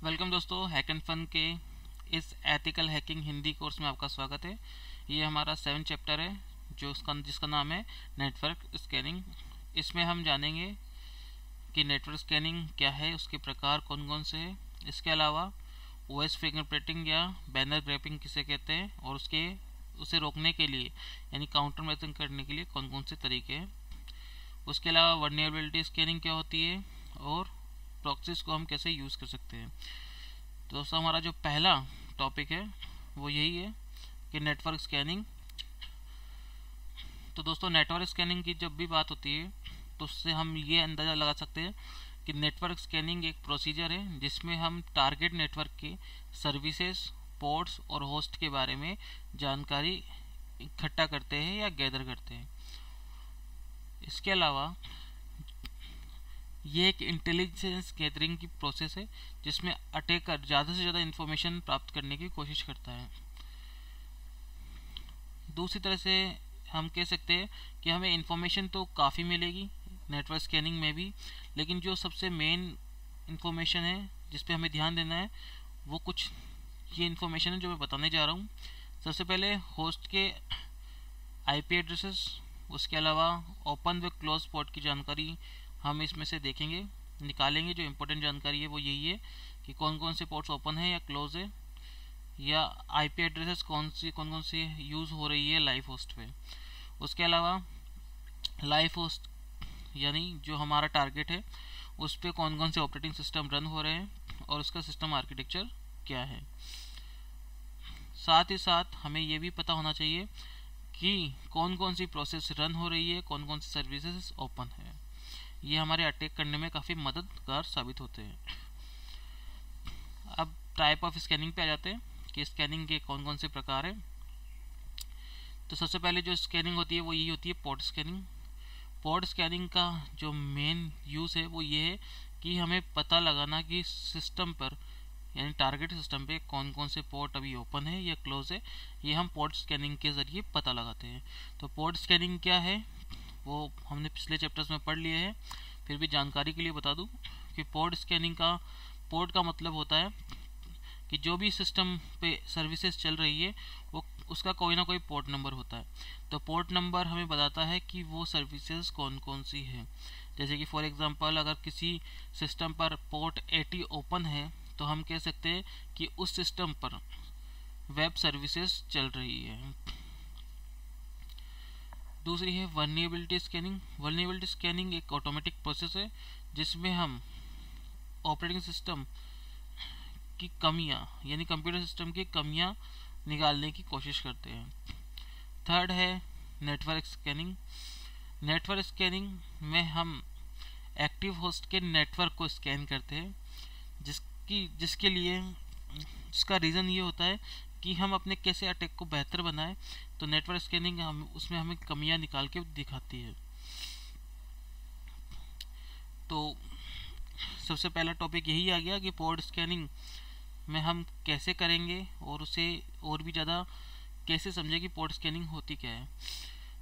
Welcome दोस्तों, hack and fun के इस एथिकल हैकिंग हिंदी कोर्स में आपका स्वागत है। ये हमारा 7 चैप्टर है जिसका नाम है नेटवर्क स्कैनिंग। इसमें हम जानेंगे कि नेटवर्क स्कैनिंग क्या है, उसके प्रकार कौन कौन से हैं। इसके अलावा ओएस फिंगरप्रिंटिंग या बैनर ग्रैपिंग किसे कहते हैं और उसे रोकने के लिए यानी काउंटर मैचिंग करने के लिए कौन कौन से तरीके हैं। उसके अलावा वल्नरेबिलिटी स्कैनिंग क्या होती है और प्रॉक्सीज को हम कैसे यूज़ कर सकते हैं। तो दोस्तों, हमारा जो पहला टॉपिक है वो यही है कि नेटवर्क स्कैनिंग। तो दोस्तों, नेटवर्क स्कैनिंग की जब भी बात होती है तो उससे हम ये अंदाज़ा लगा सकते हैं कि नेटवर्क स्कैनिंग एक प्रोसीजर है जिसमें हम टारगेट नेटवर्क के सर्विसेज, पोर्ट्स और होस्ट के बारे में जानकारी इकट्ठा करते हैं या गैदर करते हैं। इसके अलावा ये एक इंटेलिजेंस गैदरिंग की प्रोसेस है जिसमें अटैकर ज़्यादा से ज़्यादा इन्फॉर्मेशन प्राप्त करने की कोशिश करता है। दूसरी तरह से हम कह सकते हैं कि हमें इन्फॉर्मेशन तो काफ़ी मिलेगी नेटवर्क स्कैनिंग में भी, लेकिन जो सबसे मेन इन्फॉर्मेशन है जिस पे हमें ध्यान देना है वो कुछ ये इन्फॉर्मेशन है जो मैं बताने जा रहा हूँ। सबसे पहले होस्ट के आईपी एड्रेसेस, उसके अलावा ओपन व क्लोज पोर्ट की जानकारी हम इसमें से देखेंगे, निकालेंगे। जो इम्पोर्टेंट जानकारी है वो यही है कि कौन कौन से पोर्ट्स ओपन है या क्लोज है, या आईपी एड्रेसेस कौन कौन सी यूज़ हो रही है लाइव होस्ट पे। उसके अलावा लाइव होस्ट यानी जो हमारा टारगेट है उस पर कौन कौन से ऑपरेटिंग सिस्टम रन हो रहे हैं और उसका सिस्टम आर्किटेक्चर क्या है। साथ ही साथ हमें ये भी पता होना चाहिए कि कौन कौन सी प्रोसेस रन हो रही है, कौन कौन सी सर्विसेज ओपन है। ये हमारे अटैक करने में काफ़ी मददगार साबित होते हैं। अब टाइप ऑफ स्कैनिंग पे आ जाते हैं कि स्कैनिंग के कौन कौन से प्रकार हैं। तो सबसे पहले जो स्कैनिंग होती है वो यही होती है पोर्ट स्कैनिंग। पोर्ट स्कैनिंग का जो मेन यूज़ है वो ये है कि हमें पता लगाना कि सिस्टम पर यानी टारगेट सिस्टम पे कौन कौन से पोर्ट अभी ओपन है या क्लोज है। ये हम पोर्ट स्कैनिंग के ज़रिए पता लगाते हैं। तो पोर्ट स्कैनिंग क्या है वो हमने पिछले चैप्टर्स में पढ़ लिए हैं, फिर भी जानकारी के लिए बता दूं कि पोर्ट का मतलब होता है कि जो भी सिस्टम पे सर्विसेज चल रही है वो उसका कोई ना कोई पोर्ट नंबर होता है। तो पोर्ट नंबर हमें बताता है कि वो सर्विसेज कौन कौन सी है। जैसे कि फॉर एग्जांपल अगर किसी सिस्टम पर पोर्ट 80 ओपन है तो हम कह सकते हैं कि उस सिस्टम पर वेब सर्विसेज चल रही है। दूसरी है वल्नरेबिलिटी स्कैनिंग। वल्नरेबिलिटी स्कैनिंग एक ऑटोमेटिक प्रोसेस है जिसमें हम ऑपरेटिंग सिस्टम की कमियां यानी कंप्यूटर सिस्टम की कमियां निकालने की कोशिश करते हैं। थर्ड है नेटवर्क स्कैनिंग। नेटवर्क स्कैनिंग में हम एक्टिव होस्ट के नेटवर्क को स्कैन करते हैं जिसका रीज़न ये होता है कि हम अपने कैसे अटैक को बेहतर बनाएं। तो नेटवर्क स्कैनिंग उसमें हमें कमियां निकाल के दिखाती है। तो सबसे पहला टॉपिक यही आ गया कि पोर्ट स्कैनिंग में हम कैसे करेंगे और उसे और भी ज़्यादा कैसे समझें कि पोर्ट स्कैनिंग होती क्या है।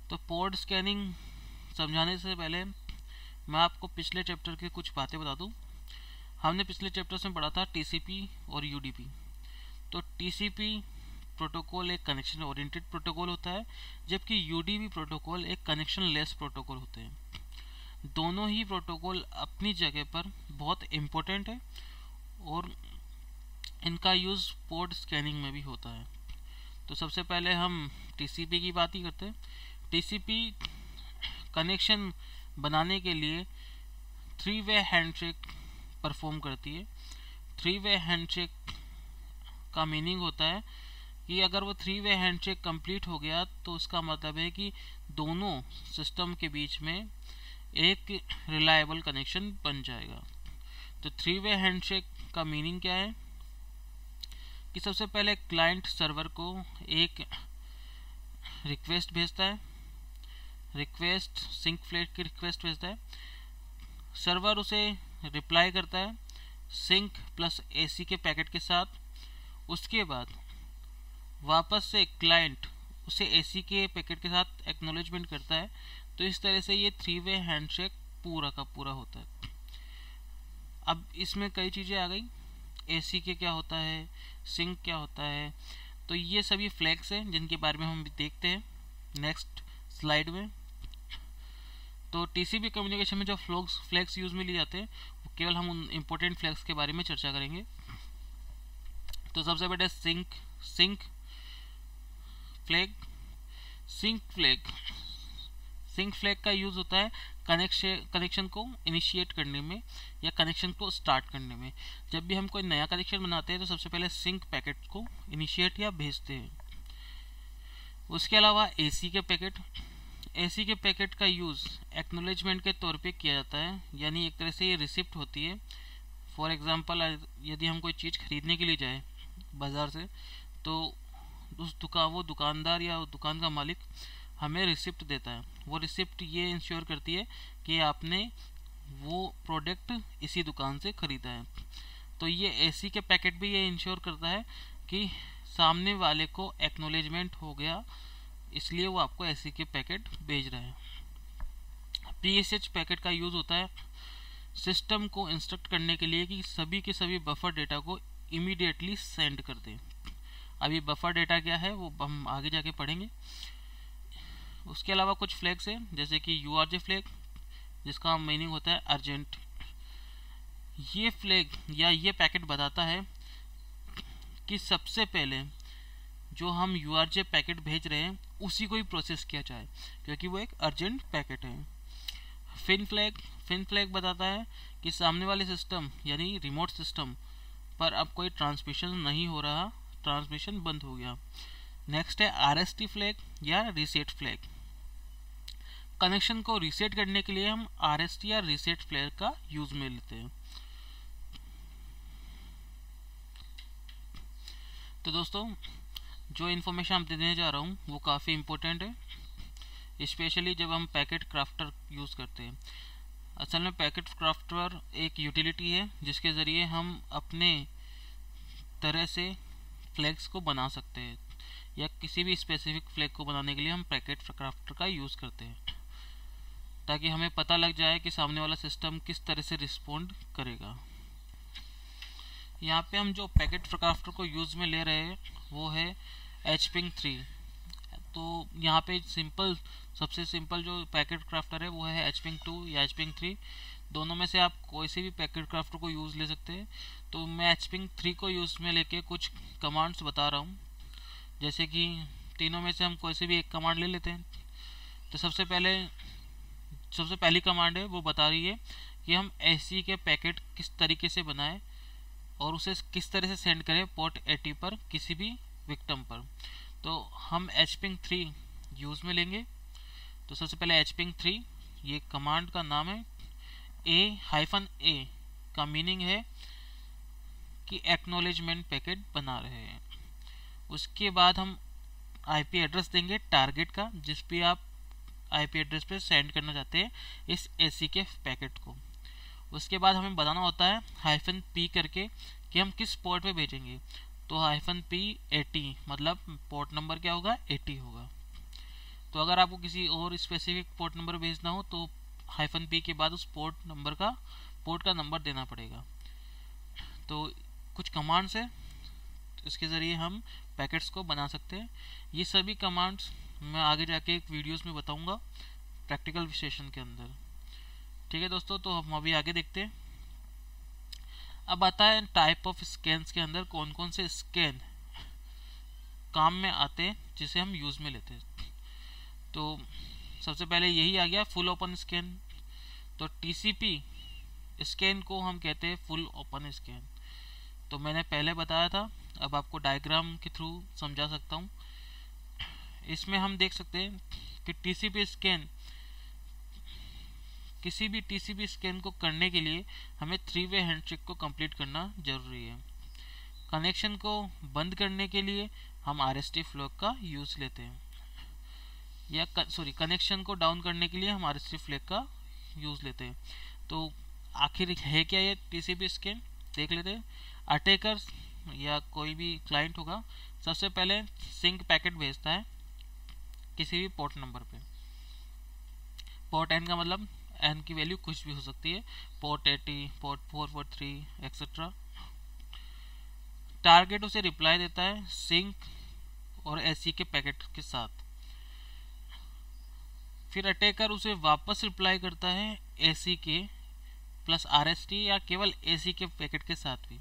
तो पोर्ट स्कैनिंग समझाने से पहले मैं आपको पिछले चैप्टर की कुछ बातें बता दूं। हमने पिछले चैप्टर्स में पढ़ा था टीसीपी और यूडीपी। तो टीसीपी प्रोटोकॉल एक कनेक्शन ओरिएंटेड प्रोटोकॉल होता है, जबकि यूडीपी प्रोटोकॉल एक कनेक्शन लेस प्रोटोकॉल होते हैं। दोनों ही प्रोटोकॉल अपनी जगह पर बहुत इम्पोर्टेंट है और इनका यूज़ पोर्ट स्कैनिंग में भी होता है। तो सबसे पहले हम टीसीपी की बात ही करते हैं। टीसीपी कनेक्शन बनाने के लिए 3-वे हैंडशेक परफॉर्म करती है। 3-वे हैंडशेक का मीनिंग होता है कि अगर वो 3-वे हैंडशेक कंप्लीट हो गया तो उसका मतलब है कि दोनों सिस्टम के बीच में एक रिलायबल कनेक्शन बन जाएगा। तो 3-वे हैंडशेक का मीनिंग क्या है कि सबसे पहले क्लाइंट सर्वर को एक रिक्वेस्ट भेजता है, रिक्वेस्ट सिंक फ्लेट की रिक्वेस्ट भेजता है। सर्वर उसे रिप्लाई करता है सिंक प्लस एसी के पैकेट के साथ। उसके बाद वापस से क्लाइंट उसे एसी के पैकेट के साथ एक्नॉलेजमेंट करता है। तो इस तरह से ये 3-वे हैंडशेक पूरा का पूरा होता है। अब इसमें कई चीज़ें आ गई। ACK क्या होता है, सिंक क्या होता है। तो ये सभी फ्लैग्स हैं जिनके बारे में हम देखते हैं नेक्स्ट स्लाइड में। तो TCP कम्युनिकेशन में जो फ्लैग्स यूज में लिए जाते हैं वो केवल हम उन इम्पोर्टेंट फ्लैग्स के बारे में चर्चा करेंगे। तो सबसे पहले सिंक फ्लैग। सिंक फ्लैग का यूज होता है कनेक्शन को इनिशिएट करने में या कनेक्शन को स्टार्ट करने में। जब भी हम कोई नया कनेक्शन बनाते हैं तो सबसे पहले सिंक पैकेट को इनिशिएट या भेजते हैं। उसके अलावा AC के पैकेट का यूज एक्नॉलेजमेंट के तौर पे किया जाता है, यानी एक तरह से ये रिसिप्ट होती है। फॉर एग्जांपल यदि हम कोई चीज़ खरीदने के लिए जाए बाजार से, तो वो दुकानदार या दुकान का मालिक हमें रिसिप्ट देता है। वो रिसिप्ट ये इंश्योर करती है कि आपने वो प्रोडक्ट इसी दुकान से खरीदा है। तो ये AC के पैकेट भी ये इंश्योर करता है कि सामने वाले को एक्नॉलेजमेंट हो गया, इसलिए वो आपको AC के पैकेट भेज रहा है। PSH पैकेट का यूज होता है सिस्टम को इंस्ट्रक्ट करने के लिए कि सभी के सभी बफर डेटा को इमीडिएटली सेंड कर दें। अभी बफर डेटा क्या है वो हम आगे जाके पढ़ेंगे। उसके अलावा कुछ फ्लैग्स हैं जैसे कि URJ फ्लैग, जिसका मीनिंग होता है अर्जेंट। ये फ्लैग या ये पैकेट बताता है कि सबसे पहले जो हम URJ पैकेट भेज रहे हैं उसी को ही प्रोसेस किया जाए, क्योंकि वो एक अर्जेंट पैकेट है। फिन फ्लैग बताता है कि सामने वाले सिस्टम यानी रिमोट सिस्टम पर अब कोई ट्रांसमिशन नहीं हो रहा, ट्रांसमिशन बंद हो गया। नेक्स्ट है RST फ्लैग या रीसेट फ्लैग। कनेक्शन को रीसेट करने के लिए हम RST या रीसेट फ्लैग का यूज में लेते हैं। तो दोस्तों, जो इन्फॉर्मेशन हम देने जा रहा हूँ वो काफ़ी इम्पोर्टेंट है, स्पेशली जब हम पैकेट क्राफ्टर यूज़ करते हैं। असल में पैकेट क्राफ्टर एक यूटिलिटी है जिसके ज़रिए हम अपने तरह से फ्लैग्स को बना सकते हैं, या किसी भी स्पेसिफिक फ्लैग को बनाने के लिए हम पैकेट क्राफ्टर का यूज़ करते हैं, ताकि हमें पता लग जाए कि सामने वाला सिस्टम किस तरह से रिस्पोंड करेगा। यहाँ पे हम जो पैकेट क्राफ्टर को यूज़ में ले रहे हैं वो है hping 3। तो यहाँ पे सबसे सिंपल जो पैकेट क्राफ्टर है वो है hping 2 या hping 3। दोनों में से आप कोई से भी पैकेट क्राफ्टर को यूज़ ले सकते हैं। तो मैं hping 3 को यूज़ में लेके कुछ कमांड्स बता रहा हूँ, जैसे कि तीनों में से हम कोई से भी एक कमांड ले लेते हैं। तो सबसे पहली कमांड है वो बता रही है कि हम AC के पैकेट किस तरीके से बनाएं और उसे किस तरह से सेंड करें पोर्ट 80 पर किसी भी विक्टिम पर। तो हम hping 3 यूज में लेंगे। तो सबसे पहले hping 3, ये कमांड का नाम है। A का मीनिंग है कि एक्नॉलेजमेंट पैकेट बना रहे हैं। उसके बाद हम IP एड्रेस देंगे टारगेट का, जिस पे आप IP एड्रेस पे सेंड करना चाहते हैं इस AC के पैकेट को। उसके बाद हमें बताना होता है -P करके कि हम किस पोर्ट पे भेजेंगे। तो -P 80 मतलब पोर्ट नंबर क्या होगा, 80 होगा। तो अगर आपको किसी और स्पेसिफिक पोर्ट नंबर भेजना हो तो -P के बाद उस पोर्ट का नंबर देना पड़ेगा। तो कुछ कमांड्स है, इसके ज़रिए हम पैकेट्स को बना सकते हैं। ये सभी कमांड्स मैं आगे जाके एक वीडियोस में बताऊंगा प्रैक्टिकल सेशन के अंदर। ठीक है दोस्तों, तो हम अभी आगे देखते हैं। अब आता है टाइप ऑफ स्कैन्स के अंदर कौन कौन से स्कैन काम में आते हैं जिसे हम यूज़ में लेते हैं। तो सबसे पहले यही आ गया फुल ओपन स्कैन। तो TCP स्कैन को हम कहते हैं फुल ओपन स्कैन। तो मैंने पहले बताया था, अब आपको डायग्राम के थ्रू समझा सकता हूँ। इसमें हम देख सकते हैं कि TCP स्कैन, किसी भी TCP स्कैन को करने के लिए हमें 3-वे हैंडशेक को कंप्लीट करना जरूरी है। कनेक्शन को बंद करने के लिए हम RST फ्लैग का यूज लेते हैं, या कनेक्शन को डाउन करने के लिए हम RST फ्लैग का यूज लेते हैं। तो आखिर है क्या ये TCP स्कैन, देख लेते हैं। अटैकर्स या कोई भी क्लाइंट होगा, सबसे पहले सिंक पैकेट भेजता है किसी भी पोर्ट नंबर पे। पोर्ट N का मतलब N की वैल्यू कुछ भी हो सकती है, पोर्ट 80, पोर्ट 443 एक्सेट्रा। टारगेट उसे रिप्लाई देता है सिंक और एसी के पैकेट के साथ। फिर अटैकर उसे वापस रिप्लाई करता है एसी के प्लस आरएसटी या केवल एसी के पैकेट के साथ भी।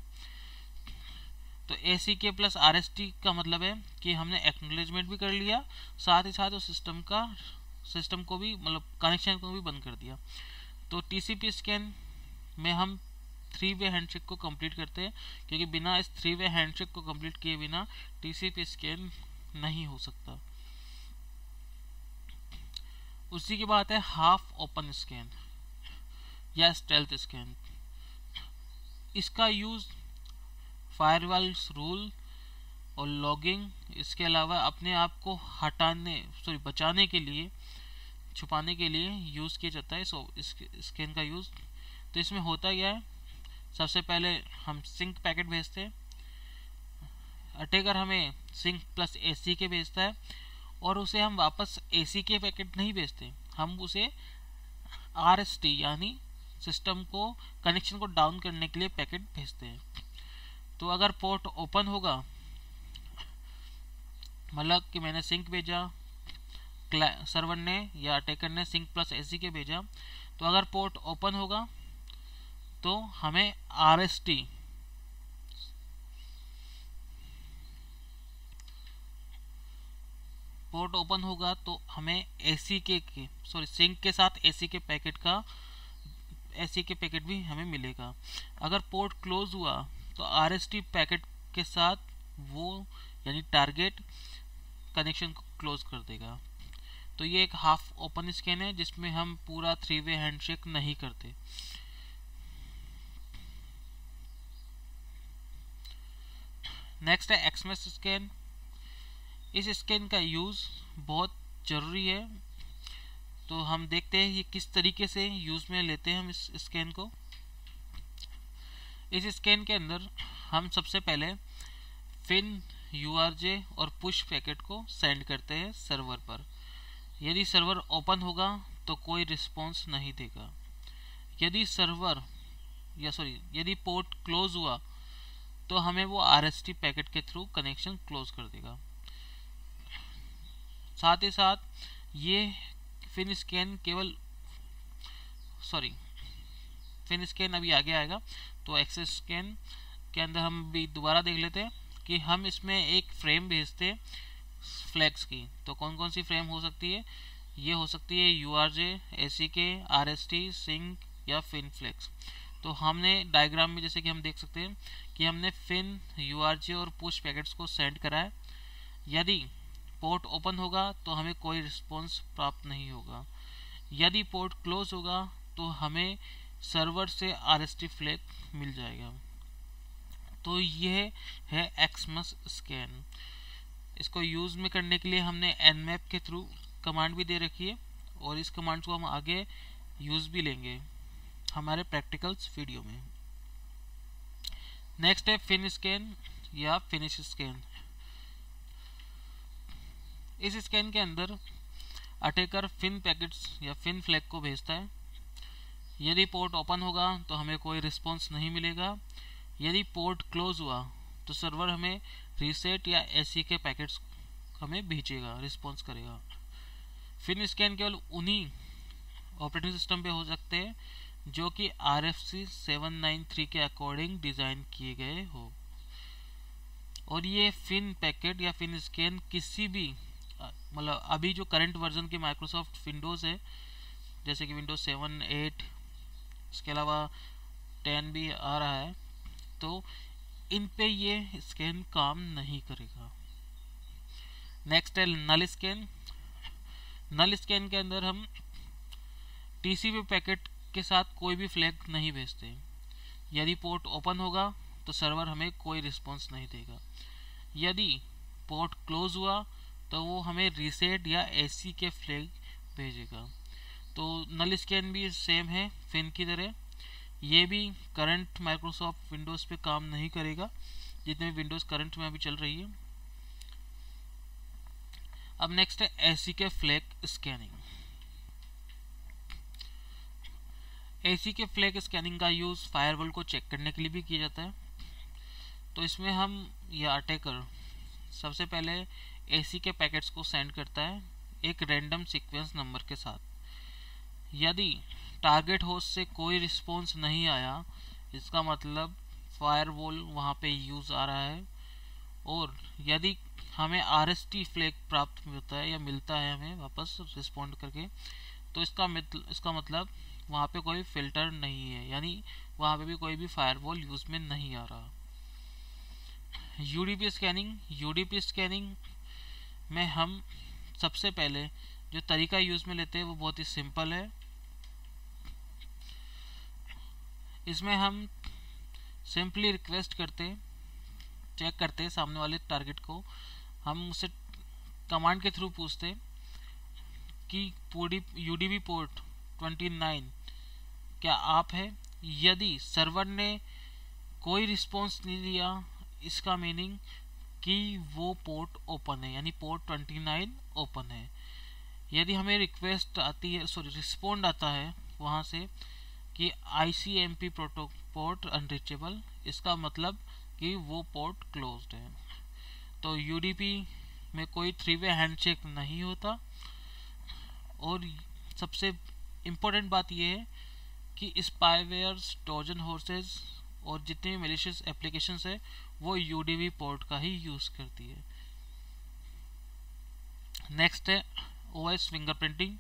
तो एसी के प्लस आरएसटी का मतलब है कि हमने एक्नॉलेजमेंट भी कर लिया, साथ ही साथ उस सिस्टम को भी मतलब कनेक्शन को भी बंद कर दिया। तो टीसीपी स्कैन में हम 3-वे हैंडशेक को कंप्लीट करते हैं, क्योंकि बिना इस 3-वे हैंडशेक को कंप्लीट किए बिना टीसीपी स्कैन नहीं हो सकता। उसी के बाद है हाफ ओपन स्कैन या स्टेल्थ स्कैन। इसका यूज फायरवॉल्स रूल और लॉगिंग, इसके अलावा अपने आप को बचाने के लिए, छुपाने के लिए यूज किया जाता है इस स्कैन का यूज। तो इसमें होता क्या है, सबसे पहले हम सिंक पैकेट भेजते हैं, अटैकर हमें सिंक प्लस एसी के भेजता है, और उसे हम वापस एसी के पैकेट नहीं भेजते, हम उसे आरएसटी यानी सिस्टम को कनेक्शन को डाउन करने के लिए पैकेट भेजते हैं। तो अगर पोर्ट ओपन होगा, मतलब कि मैंने सिंक भेजा, सर्वर ने या अटैकर ने सिंक प्लस एसी के भेजा, तो अगर पोर्ट ओपन होगा तो हमें आरएसटी पोर्ट ओपन होगा तो हमें सिंक के साथ एसी के पैकेट भी हमें मिलेगा। अगर पोर्ट क्लोज हुआ तो आरएसटी पैकेट के साथ वो यानी टारगेट कनेक्शन को क्लोज कर देगा। तो ये एक हाफ ओपन स्कैन है जिसमें हम पूरा 3-वे हैंडशेक नहीं करते। नेक्स्ट है एक्सएमएस स्कैन। इस स्कैन का यूज बहुत जरूरी है, तो हम देखते हैं ये किस तरीके से यूज में लेते हैं हम इस स्कैन को। इस स्कैन के अंदर हम सबसे पहले फिन, यूआरजे और पुश पैकेट को सेंड करते हैं सर्वर पर। यदि सर्वर ओपन होगा तो कोई रिस्पॉन्स नहीं देगा। यदि पोर्ट क्लोज हुआ तो हमें वो आरएसटी पैकेट के थ्रू कनेक्शन क्लोज कर देगा। साथ ही साथ ये फिन स्कैन अभी आगे आएगा। तो एक्सेस स्कैन के अंदर हम भी दोबारा देख लेते हैं कि हम इसमें एक फ्रेम भेजते हैं फ्लैग्स की। तो कौन कौन सी फ्रेम हो सकती है, ये हो सकती है यूआरजे, एसीके, आरएसटी, सिंक या फिन फ्लैग्स। तो हमने डायग्राम में जैसे कि हम देख सकते हैं कि हमने फिन, यूआरजे और पुश पैकेट्स को सेंड करा है। यदि पोर्ट ओपन होगा तो हमें कोई रिस्पॉन्स प्राप्त नहीं होगा। यदि पोर्ट क्लोज होगा तो हमें सर्वर से आरएसटी फ्लैग मिल जाएगा। तो यह है एक्सएमएस स्कैन। इसको यूज में करने के लिए हमने nmap के थ्रू कमांड भी दे रखी है, और इस कमांड को हम आगे यूज भी लेंगे हमारे प्रैक्टिकल्स वीडियो में। नेक्स्ट है फिन स्कैन या फिनिश स्कैन। इस स्कैन के अंदर अटैकर फिन पैकेट्स या फिन फ्लैग को भेजता है। यदि पोर्ट ओपन होगा तो हमें कोई रिस्पॉन्स नहीं मिलेगा। यदि पोर्ट क्लोज हुआ तो सर्वर हमें रीसेट या एसी के पैकेट्स हमें भेजेगा, रिस्पॉन्स करेगा। फिन स्कैन केवल उन्हीं ऑपरेटिंग सिस्टम पे हो सकते हैं जो कि RFC 793 के अकॉर्डिंग डिजाइन किए गए हो। और ये फिन पैकेट या फिन स्कैन किसी भी मतलब अभी जो करंट वर्जन के माइक्रोसॉफ्ट विंडोज है, जैसे कि विंडोज 7, 8, इसके अलावा 10 भी आ रहा है, तो इन पे ये स्कैन काम नहीं करेगा। नेक्स्ट है नल स्कैन। नल स्कैन के अंदर हम टीसीपी पैकेट के साथ कोई भी फ्लैग नहीं भेजते। यदि पोर्ट ओपन होगा तो सर्वर हमें कोई रिस्पॉन्स नहीं देगा। यदि पोर्ट क्लोज हुआ तो वो हमें रीसेट या एसी के फ्लैग भेजेगा। तो नल स्कैन भी सेम है फिन की तरह। ये भी करंट माइक्रोसॉफ्ट विंडोज पे काम नहीं करेगा, जितने विंडोज करंट में अभी चल रही है। अब नेक्स्ट है एसी के फ्लैग स्कैनिंग। एसी के फ्लैग स्कैनिंग का यूज फायरवॉल को चेक करने के लिए भी किया जाता है। तो इसमें हम या अटैकर सबसे पहले एसी के पैकेट्स को सेंड करता है एक रैंडम सीक्वेंस नंबर के साथ। यदि टारगेट होस्ट से कोई रिस्पॉन्स नहीं आया, इसका मतलब फायरवॉल वहाँ पे यूज़ आ रहा है। और यदि हमें RST फ्लैग प्राप्त होता है या मिलता है हमें वापस रिस्पॉन्ड करके, तो इसका मतलब वहाँ पे कोई फिल्टर नहीं है, यानी वहाँ पे भी कोई भी फायरवॉल यूज़ में नहीं आ रहा। यूडीपी स्कैनिंग में हम सबसे पहले जो तरीका यूज़ में लेते हैं वो बहुत ही सिंपल है। इसमें हम सिंपली रिक्वेस्ट चेक करते सामने वाले टारगेट को। हम उससे कमांड के थ्रू पूछते कि UDP पोर्ट 29 क्या आप है। यदि सर्वर ने कोई रिस्पॉन्स नहीं दिया, इसका मीनिंग कि वो पोर्ट ओपन है, यानी पोर्ट 29 ओपन है। यदि हमें रिस्पॉन्ड आता है वहाँ से कि ICMP पोर्ट अनरीचेबल, इसका मतलब कि वो पोर्ट क्लोज्ड है। तो UDP में कोई 3-वे हैंडशेक नहीं होता। और सबसे इम्पोर्टेंट बात यह है कि स्पाईवेयर्स, ट्रोजन हॉर्सेस और जितने भी मैलिशियस एप्लीकेशंस है वो UDP पोर्ट का ही यूज़ करती है। नेक्स्ट है OS फिंगरप्रिंटिंग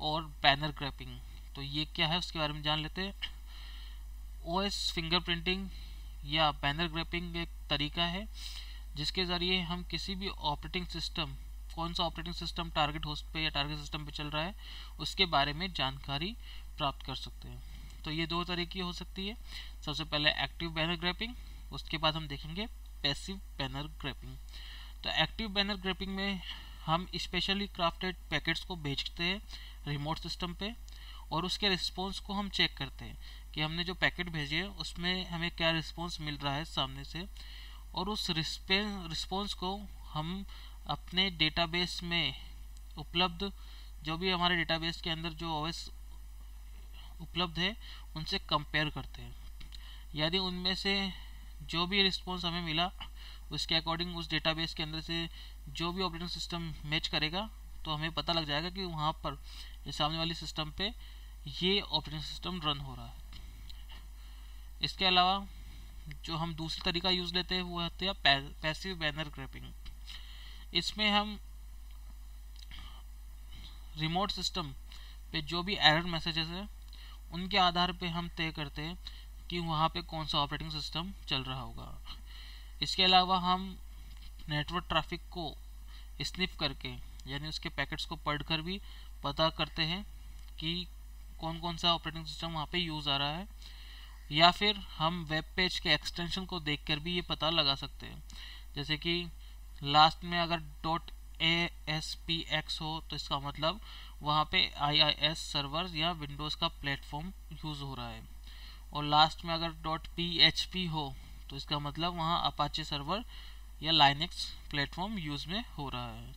और बैनर ग्रैपिंग। तो ये क्या है उसके बारे में जान लेते हैं। OS फिंगरप्रिंटिंग या बैनर ग्रैपिंग एक तरीका है जिसके ज़रिए हम किसी भी ऑपरेटिंग सिस्टम, कौन सा ऑपरेटिंग सिस्टम टारगेट होस्ट पे या टारगेट सिस्टम पे चल रहा है, उसके बारे में जानकारी प्राप्त कर सकते हैं। तो ये दो तरीके हो सकती है। सबसे पहले एक्टिव बैनर ग्रैपिंग, उसके बाद हम देखेंगे पैसिव बैनर ग्रैपिंग। तो एक्टिव बैनर ग्रैपिंग में हम स्पेशली क्राफ्टेड पैकेट्स को भेजते हैं रिमोट सिस्टम पे, और उसके रिस्पॉन्स को हम चेक करते हैं कि हमने जो पैकेट भेजे है उसमें हमें क्या रिस्पॉन्स मिल रहा है सामने से। और उस रिस्पॉन्स को हम अपने डेटाबेस में उपलब्ध, जो भी हमारे डेटाबेस के अंदर जो OS उपलब्ध है उनसे कंपेयर करते हैं। यदि उनमें से जो भी रिस्पॉन्स हमें मिला उसके अकॉर्डिंग उस डेटाबेस के अंदर से जो भी ऑपरेटिंग सिस्टम मैच करेगा, तो हमें पता लग जाएगा कि वहाँ पर ये सामने वाली सिस्टम पे ये ऑपरेटिंग सिस्टम रन हो रहा है। इसके अलावा जो हम दूसरी तरीका यूज़ लेते हैं वो होती है पैसिव बैनर ग्रैपिंग। इसमें हम रिमोट सिस्टम पे जो भी एरर मैसेजेस है उनके आधार पे हम तय करते हैं कि वहाँ पे कौन सा ऑपरेटिंग सिस्टम चल रहा होगा। इसके अलावा हम नेटवर्क ट्रैफिक को स्निफ करके, यानी उसके पैकेट्स को पढ़कर भी पता करते हैं कि कौन कौन सा ऑपरेटिंग सिस्टम वहाँ पे यूज़ आ रहा है। या फिर हम वेब पेज के एक्सटेंशन को देखकर भी ये पता लगा सकते हैं। जैसे कि लास्ट में अगर .ASPX हो तो इसका मतलब वहाँ पे IIS सर्वर या विंडोज़ का प्लेटफॉर्म यूज़ हो रहा है। और लास्ट में अगर .PHP हो तो इसका मतलब वहाँ अपाचे सर्वर या लाइनेक्स प्लेटफॉर्म यूज़ में हो रहा है।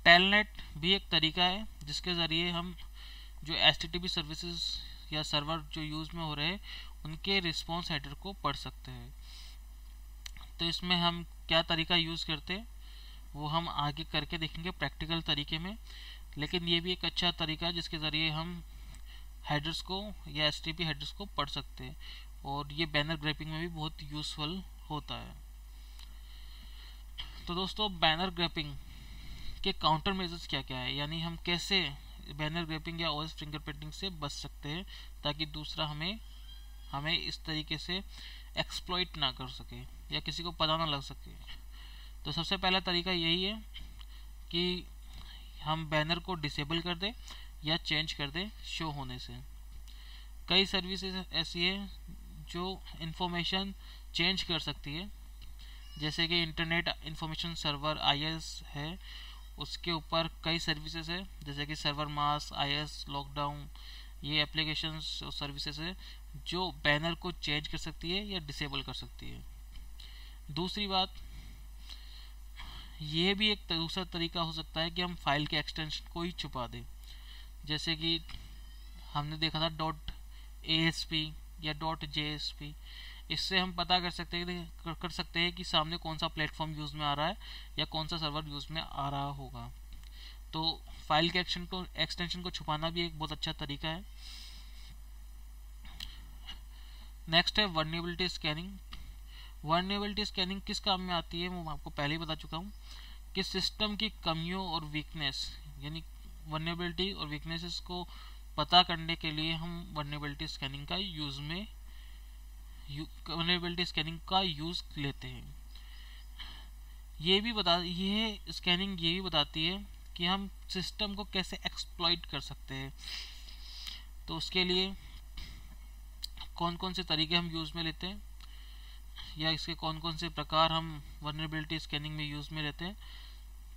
टेलनेट भी एक तरीका है जिसके ज़रिए हम जो HTTP सर्विसेज या सर्वर जो यूज़ में हो रहे हैं उनके रिस्पॉन्स हेडर को पढ़ सकते हैं। तो इसमें हम क्या तरीका यूज़ करते हैं वो हम आगे करके देखेंगे प्रैक्टिकल तरीके में, लेकिन ये भी एक अच्छा तरीका है जिसके ज़रिए हम हेडर्स को या HTTP हेडर्स को पढ़ सकते हैं, और ये बैनर ग्रैपिंग में भी बहुत यूज़फुल होता है। तो दोस्तों, बैनर ग्रैपिंग के काउंटर मेजर्स क्या क्या है, यानी हम कैसे बैनर ग्रैपिंग या OS फिंगरप्रिंटिंग से बच सकते हैं ताकि दूसरा हमें इस तरीके से एक्सप्लॉइट ना कर सके या किसी को पता ना लग सके। तो सबसे पहला तरीका यही है कि हम बैनर को डिसेबल कर दें या चेंज कर दें शो होने से। कई सर्विसेज ऐसी है जो इंफॉर्मेशन चेंज कर सकती है, जैसे कि इंटरनेट इंफॉर्मेशन सर्वर IIS है, उसके ऊपर कई सर्विसेज है जैसे कि सर्वर मास, IIS लॉकडाउन, ये एप्लीकेशंस और सर्विसेज है जो बैनर को चेंज कर सकती है या डिसेबल कर सकती है। दूसरी बात, ये भी एक दूसरा तरीका हो सकता है कि हम फाइल के एक्सटेंशन को ही छुपा दें, जैसे कि हमने देखा था .ASP या .JSP, इससे हम पता कर सकते हैं कि सामने कौन सा प्लेटफॉर्म यूज़ में आ रहा है या कौन सा सर्वर यूज़ में आ रहा होगा। तो फाइल के एक्सटेंशन को छुपाना भी एक बहुत अच्छा तरीका है। नेक्स्ट है वर्नेबिलिटी स्कैनिंग। वर्नेबिलिटी स्कैनिंग किस काम में आती है वो मैं आपको पहले ही बता चुका हूँ कि सिस्टम की कमियों और वीकनेस यानी वर्नेबिलिटी और वीकनेसेस को पता करने के लिए हम वर्नेबिलिटी स्कैनिंग का यूज़ लेते हैं। ये स्कैनिंग ये भी बताती है कि हम सिस्टम को कैसे एक्सप्लॉइट कर सकते हैं। तो उसके लिए कौन कौन से तरीके हम यूज़ में लेते हैं या इसके कौन कौन से प्रकार हम वर्नेबिलिटी स्कैनिंग में यूज़ में लेते हैं,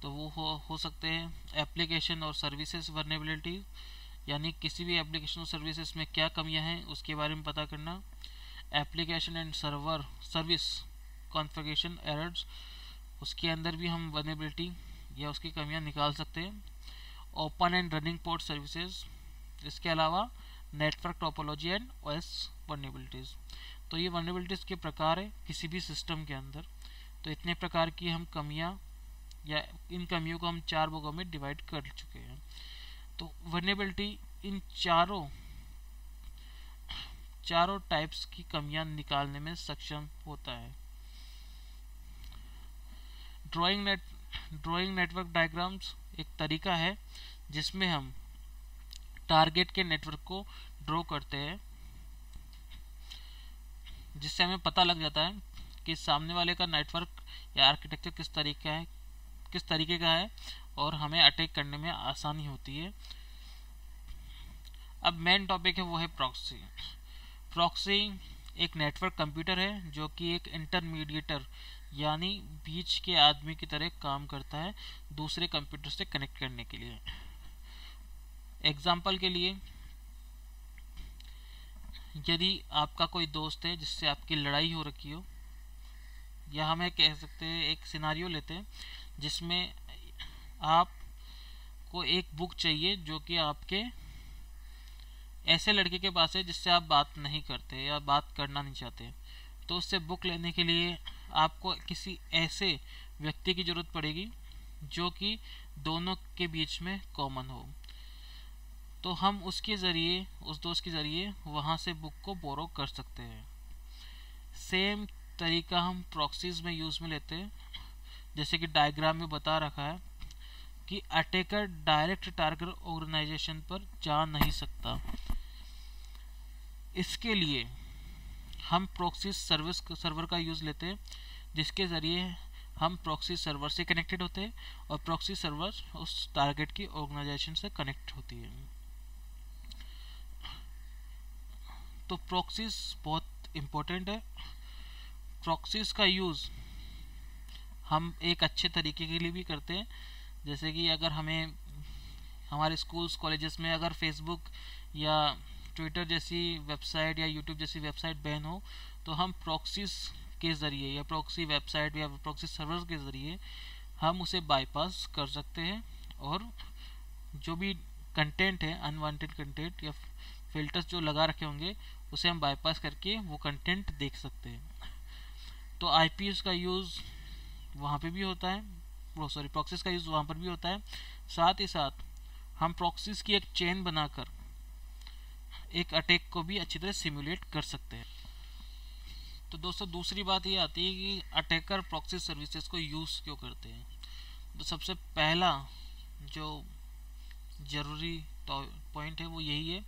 तो वो हो सकते हैं एप्लीकेशन और सर्विसेज वर्नेबिलिटी, यानी किसी भी एप्लीकेशन और सर्विसेज में क्या कमियां हैं उसके बारे में पता करना। Application and service configuration errors, उसके अंदर भी हम वर्नेबिलिटी या उसकी कमियां निकाल सकते हैं। Open and running port services, इसके अलावा नेटवर्क टोपोलॉजी एंड ओएस वर्नेबिलिटीज़। तो ये वर्नेबिलिटीज़ के प्रकार है किसी भी सिस्टम के अंदर। तो इतने प्रकार की हम कमियां या इन कमियों को हम 4 भागों में डिवाइड कर चुके हैं। तो वर्नेबिलिटी इन चारों टाइप्स की कमियां निकालने में सक्षम होता है। ड्राइंग नेटवर्क डायग्राम्स एक तरीका है जिसमें हम टारगेट के नेटवर्क को ड्रॉ करते हैं, जिससे हमें पता लग जाता है कि सामने वाले का नेटवर्क या आर्किटेक्चर किस तरीके का है और हमें अटैक करने में आसानी होती है। अब मेन टॉपिक है वो है प्रॉक्सी। प्रॉक्सी एक नेटवर्क कंप्यूटर है जो कि एक इंटरमीडिएटर यानी बीच के आदमी की तरह काम करता है दूसरे कंप्यूटर से कनेक्ट करने के लिए। एग्जाम्पल के लिए, यदि आपका कोई दोस्त है जिससे आपकी लड़ाई हो रखी हो, या हमें कह सकते हैं एक सिनारियो लेते हैं जिसमें आपको एक बुक चाहिए जो कि आपके ऐसे लड़के के पास है जिससे आप बात नहीं करते या बात करना नहीं चाहते। तो उससे बुक लेने के लिए आपको किसी ऐसे व्यक्ति की जरूरत पड़ेगी जो कि दोनों के बीच में कॉमन हो। तो हम उस दोस्त के ज़रिए वहाँ से बुक को बोरो कर सकते हैं। सेम तरीका हम प्रॉक्सीज में यूज़ में लेते हैं, जैसे कि डायग्राम में बता रखा है कि अटैकर डायरेक्ट टारगेट ऑर्गेनाइजेशन पर जा नहीं सकता। इसके लिए हम प्रॉक्सी सर्वर का यूज़ लेते हैं, जिसके ज़रिए हम प्रॉक्सी सर्वर से कनेक्टेड होते हैं और प्रॉक्सी सर्वर उस टारगेट की ऑर्गेनाइजेशन से कनेक्ट होती है। तो प्रॉक्सीज बहुत इम्पोर्टेंट है। प्रॉक्सीज का यूज़ हम एक अच्छे तरीके के लिए भी करते हैं, जैसे कि अगर हमें हमारे स्कूल्स कॉलेजेस में अगर फेसबुक या ट्विटर जैसी वेबसाइट या यूट्यूब जैसी वेबसाइट बैन हो, तो हम प्रॉक्सीज के ज़रिए या प्रॉक्सी वेबसाइट या प्रॉक्सी सर्वर के ज़रिए हम उसे बाईपास कर सकते हैं और जो भी कंटेंट है, अनवांटेड कंटेंट या फिल्टर्स जो लगा रखे होंगे उसे हम बाईपास करके वो कंटेंट देख सकते हैं। तो आईपीएस का यूज़ वहाँ पे भी होता है, प्रॉक्सीज का यूज़ वहाँ पर भी होता है। साथ ही साथ हम प्रॉक्सीज की एक चेन बनाकर एक अटैक को भी अच्छी तरह सिमुलेट कर सकते हैं। तो दोस्तों दूसरी बात ये आती है कि अटैकर प्रॉक्सी सर्विसेज को यूज़ क्यों करते हैं। तो सबसे पहला जो ज़रूरी पॉइंट है वो यही है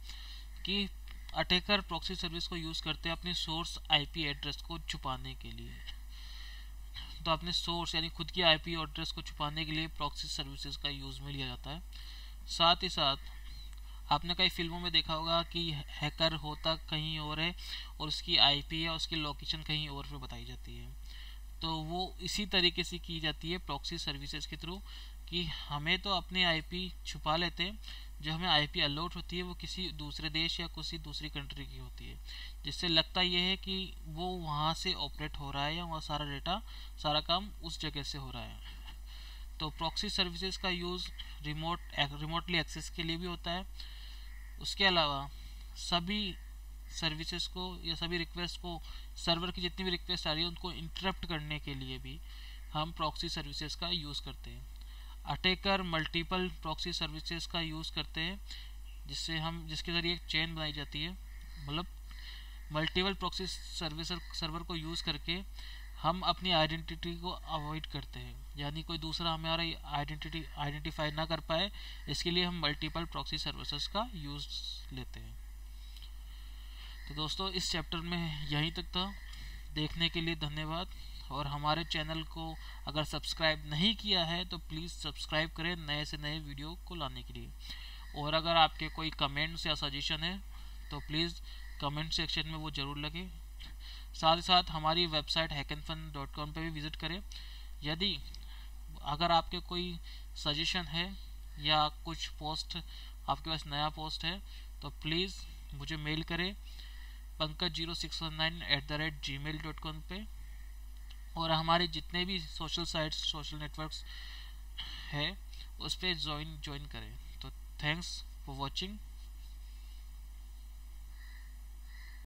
कि अटैकर प्रॉक्सी सर्विस को यूज़ करते हैं अपने सोर्स आईपी एड्रेस को छुपाने के लिए। तो अपने सोर्स यानी खुद की आईपी एड्रेस को छुपाने के लिए प्रॉक्सी सर्विसेज का यूज़ में लिया जाता है। साथ ही साथ आपने कई फिल्मों में देखा होगा कि हैकर होता कहीं और है और उसकी आईपी या उसकी लोकेशन कहीं और पे बताई जाती है। तो वो इसी तरीके से की जाती है प्रॉक्सी सर्विसेज के थ्रू कि हमें तो अपने आईपी छुपा लेते हैं, जो हमें आईपी अलॉट होती है वो किसी दूसरे देश या किसी दूसरी कंट्री की होती है, जिससे लगता ये है कि वो वहाँ से ऑपरेट हो रहा है या वहाँ सारा डेटा सारा काम उस जगह से हो रहा है। तो प्रॉक्सी सर्विसेज का यूज़ रिमोटली एक्सेस के लिए भी होता है। उसके अलावा सभी सर्विसेज को या सभी रिक्वेस्ट को, सर्वर की जितनी भी रिक्वेस्ट आ रही है उनको इंटरप्ट करने के लिए भी हम प्रॉक्सी सर्विसेज का यूज़ करते हैं। अटैकर मल्टीपल प्रॉक्सी सर्विसेज का यूज़ करते हैं जिसके ज़रिए एक चेन बनाई जाती है, मतलब मल्टीपल प्रॉक्सी सर्वर को यूज़ करके हम अपनी आइडेंटिटी को अवॉइड करते हैं, यानी कोई दूसरा हमारा आइडेंटिफाई ना कर पाए, इसके लिए हम मल्टीपल प्रॉक्सी सर्विसेज का यूज़ लेते हैं। तो दोस्तों इस चैप्टर में यहीं तक था। देखने के लिए धन्यवाद, और हमारे चैनल को अगर सब्सक्राइब नहीं किया है तो प्लीज़ सब्सक्राइब करें नए से नए वीडियो को लाने के लिए। और अगर आपके कोई कमेंट्स या सजेशन है तो प्लीज़ कमेंट सेक्शन में वो ज़रूर लगे। साथ ही साथ हमारी वेबसाइट hackanfun.com पे भी विज़िट करें। यदि अगर आपके कोई सजेशन है या कुछ पोस्ट आपके पास नया पोस्ट है तो प्लीज़ मुझे मेल करें pankaj0619@gmail.com पे, और हमारे जितने भी सोशल साइट्स, सोशल नेटवर्क्स है उस पर ज्वाइन करें। तो थैंक्स फॉर वॉचिंग।